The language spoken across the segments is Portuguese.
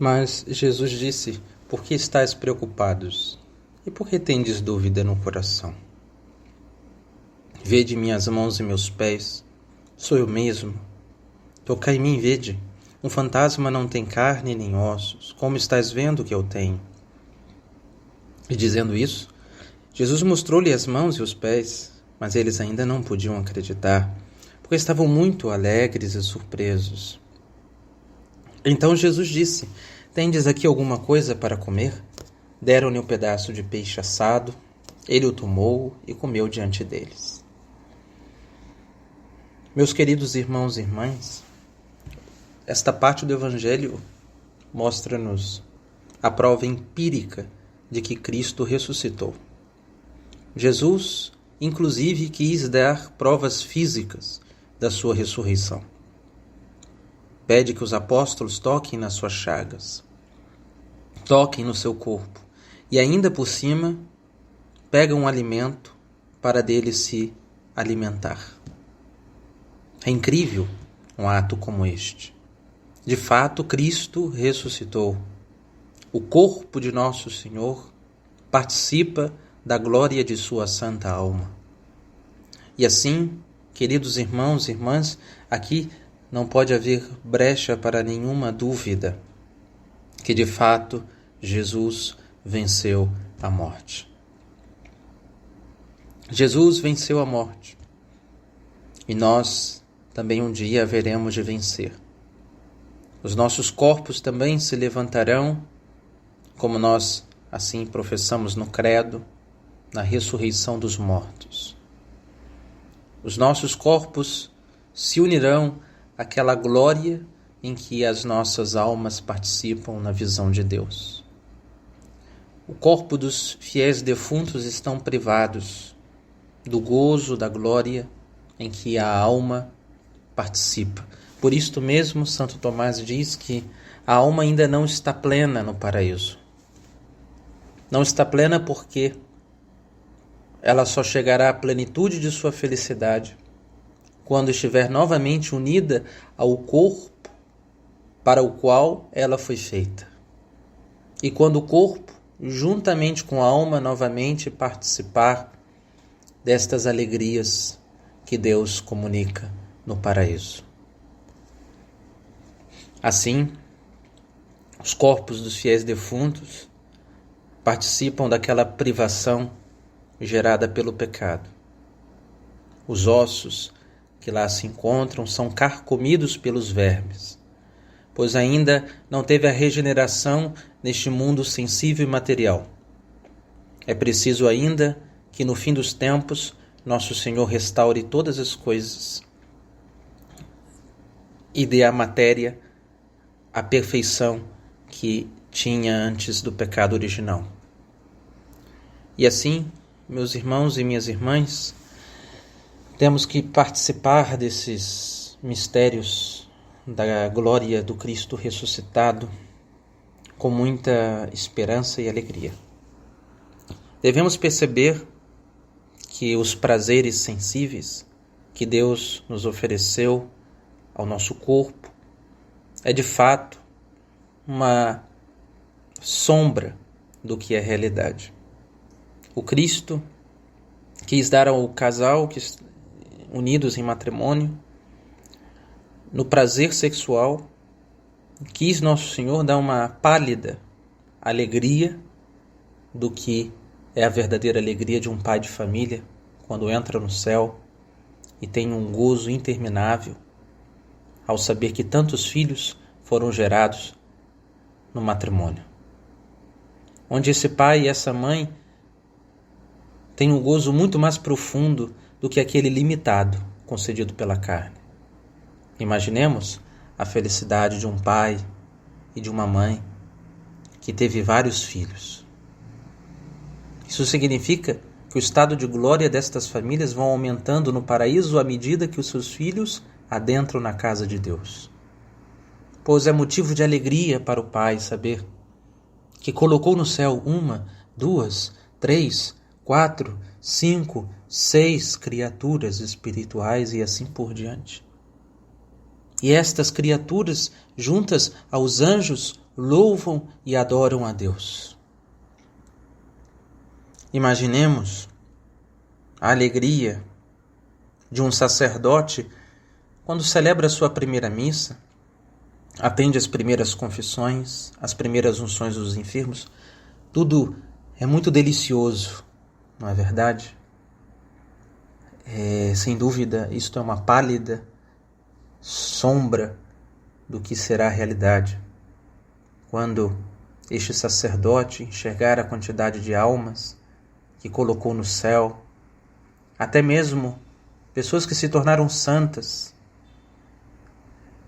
Mas Jesus disse: por que estáis preocupados? E por que tendes dúvida no coração? Vede minhas mãos e meus pés, sou eu mesmo. Tocai em mim e vede. Um fantasma não tem carne nem ossos, como estáis vendo que eu tenho. E dizendo isso, Jesus mostrou-lhe as mãos e os pés, mas eles ainda não podiam acreditar, porque estavam muito alegres e surpresos. Então Jesus disse: tendes aqui alguma coisa para comer? Deram-lhe um pedaço de peixe assado. Ele o tomou e comeu diante deles. Meus queridos irmãos e irmãs, esta parte do Evangelho mostra-nos a prova empírica de que Cristo ressuscitou. Jesus, inclusive, quis dar provas físicas da sua ressurreição. Pede que os apóstolos toquem nas suas chagas, toquem no seu corpo e ainda por cima pegam um alimento para dele se alimentar. É incrível um ato como este. De fato, Cristo ressuscitou. O corpo de nosso Senhor participa da glória de sua santa alma. E assim, queridos irmãos e irmãs, aqui não pode haver brecha para nenhuma dúvida que de fato Jesus venceu a morte. Jesus venceu a morte e nós também um dia haveremos de vencer. Os nossos corpos também se levantarão, como nós assim professamos no credo, na ressurreição dos mortos. Os nossos corpos se unirão àquela glória em que as nossas almas participam na visão de Deus. O corpo dos fiéis defuntos estão privados do gozo, da glória em que a alma participa. Por isto mesmo, Santo Tomás diz que a alma ainda não está plena no paraíso. Não está plena porque ela só chegará à plenitude de sua felicidade quando estiver novamente unida ao corpo para o qual ela foi feita. E quando o corpo, juntamente com a alma, novamente participar destas alegrias que Deus comunica no paraíso. Assim, os corpos dos fiéis defuntos participam daquela privação gerada pelo pecado. Os ossos que lá se encontram são carcomidos pelos vermes, pois ainda não teve a regeneração neste mundo sensível e material. É preciso ainda que no fim dos tempos nosso Senhor restaure todas as coisas e dê à matéria a perfeição que tinha antes do pecado original. E assim, meus irmãos e minhas irmãs, temos que participar desses mistérios da glória do Cristo ressuscitado com muita esperança e alegria. Devemos perceber que os prazeres sensíveis que Deus nos ofereceu ao nosso corpo é de fato uma sombra do que é realidade. O Cristo quis dar ao casal unidos em matrimônio, no prazer sexual, quis Nosso Senhor dar uma pálida alegria do que é a verdadeira alegria de um pai de família quando entra no céu e tem um gozo interminável ao saber que tantos filhos foram gerados no matrimônio. Onde esse pai e essa mãe têm um gozo muito mais profundo do que aquele limitado concedido pela carne. Imaginemos a felicidade de um pai e de uma mãe que teve vários filhos. Isso significa que o estado de glória destas famílias vão aumentando no paraíso à medida que os seus filhos adentram na casa de Deus. Pois é motivo de alegria para o pai saber que colocou no céu 1, 2, 3, 4, 5, 6 criaturas espirituais e assim por diante. E estas criaturas, juntas aos anjos, louvam e adoram a Deus. Imaginemos a alegria de um sacerdote quando celebra a sua primeira missa, atende as primeiras confissões, as primeiras unções dos enfermos. Tudo é muito delicioso, não é verdade? Sem dúvida, isto é uma pálida sombra do que será a realidade. Quando este sacerdote enxergar a quantidade de almas que colocou no céu, até mesmo pessoas que se tornaram santas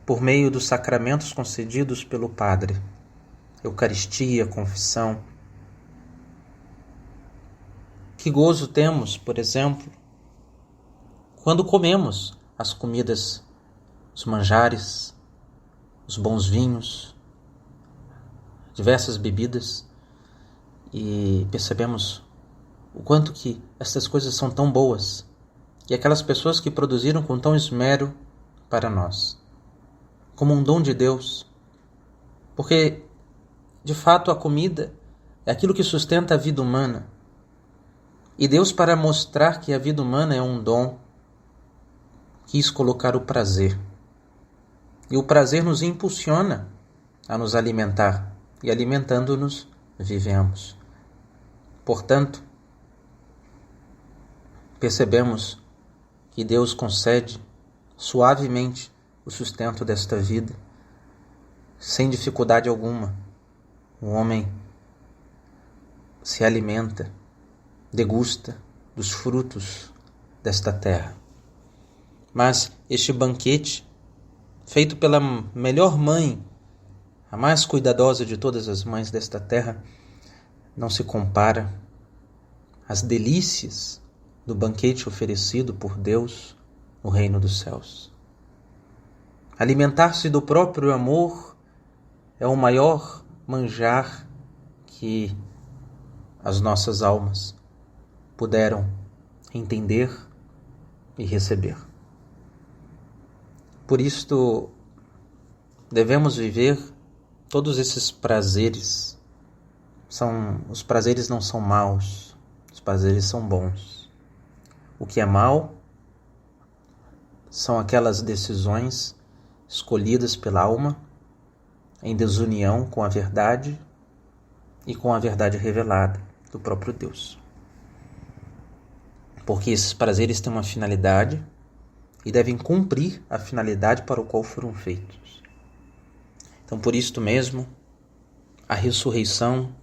por meio dos sacramentos concedidos pelo Padre, Eucaristia, confissão. Que gozo temos, por exemplo, quando comemos as comidas, os manjares, os bons vinhos, diversas bebidas, e percebemos o quanto que essas coisas são tão boas, e aquelas pessoas que produziram com tão esmero para nós, como um dom de Deus, porque de fato a comida é aquilo que sustenta a vida humana, e Deus, para mostrar que a vida humana é um dom, quis colocar o prazer. E o prazer nos impulsiona a nos alimentar, e alimentando-nos, vivemos. Portanto, percebemos que Deus concede suavemente o sustento desta vida, sem dificuldade alguma. O homem se alimenta, degusta dos frutos desta terra. Mas este banquete, feito pela melhor mãe, a mais cuidadosa de todas as mães desta terra, não se compara às delícias do banquete oferecido por Deus no reino dos céus. Alimentar-se do próprio amor é o maior manjar que as nossas almas puderam entender e receber. Por isto, devemos viver todos esses prazeres. Os prazeres não são maus, os prazeres são bons. O que é mau são aquelas decisões escolhidas pela alma em desunião com a verdade e com a verdade revelada do próprio Deus. Porque esses prazeres têm uma finalidade e devem cumprir a finalidade para o qual foram feitos. Então, por isto mesmo, a ressurreição,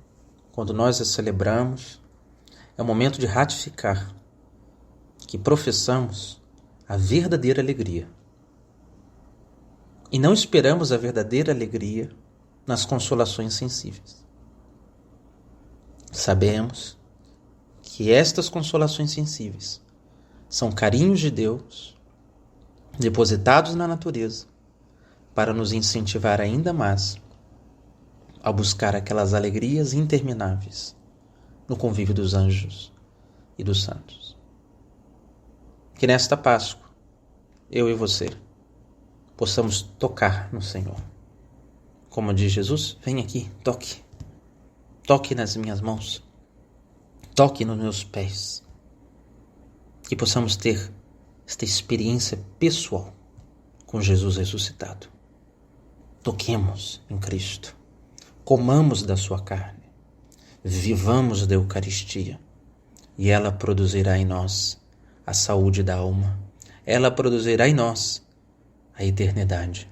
quando nós a celebramos, é o momento de ratificar que professamos a verdadeira alegria. E não esperamos a verdadeira alegria nas consolações sensíveis. Sabemos que estas consolações sensíveis são carinhos de Deus depositados na natureza para nos incentivar ainda mais a buscar aquelas alegrias intermináveis no convívio dos anjos e dos santos. Que nesta Páscoa, eu e você, possamos tocar no Senhor. Como diz Jesus, vem aqui, toque. Toque nas minhas mãos. Toque nos meus pés. Que possamos ter esta experiência pessoal com Jesus ressuscitado. Toquemos em Cristo. Comamos da sua carne. Vivamos da Eucaristia. E ela produzirá em nós a saúde da alma. Ela produzirá em nós a eternidade,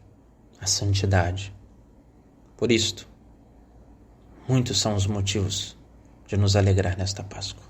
a santidade. Por isto, muitos são os motivos de nos alegrar nesta Páscoa.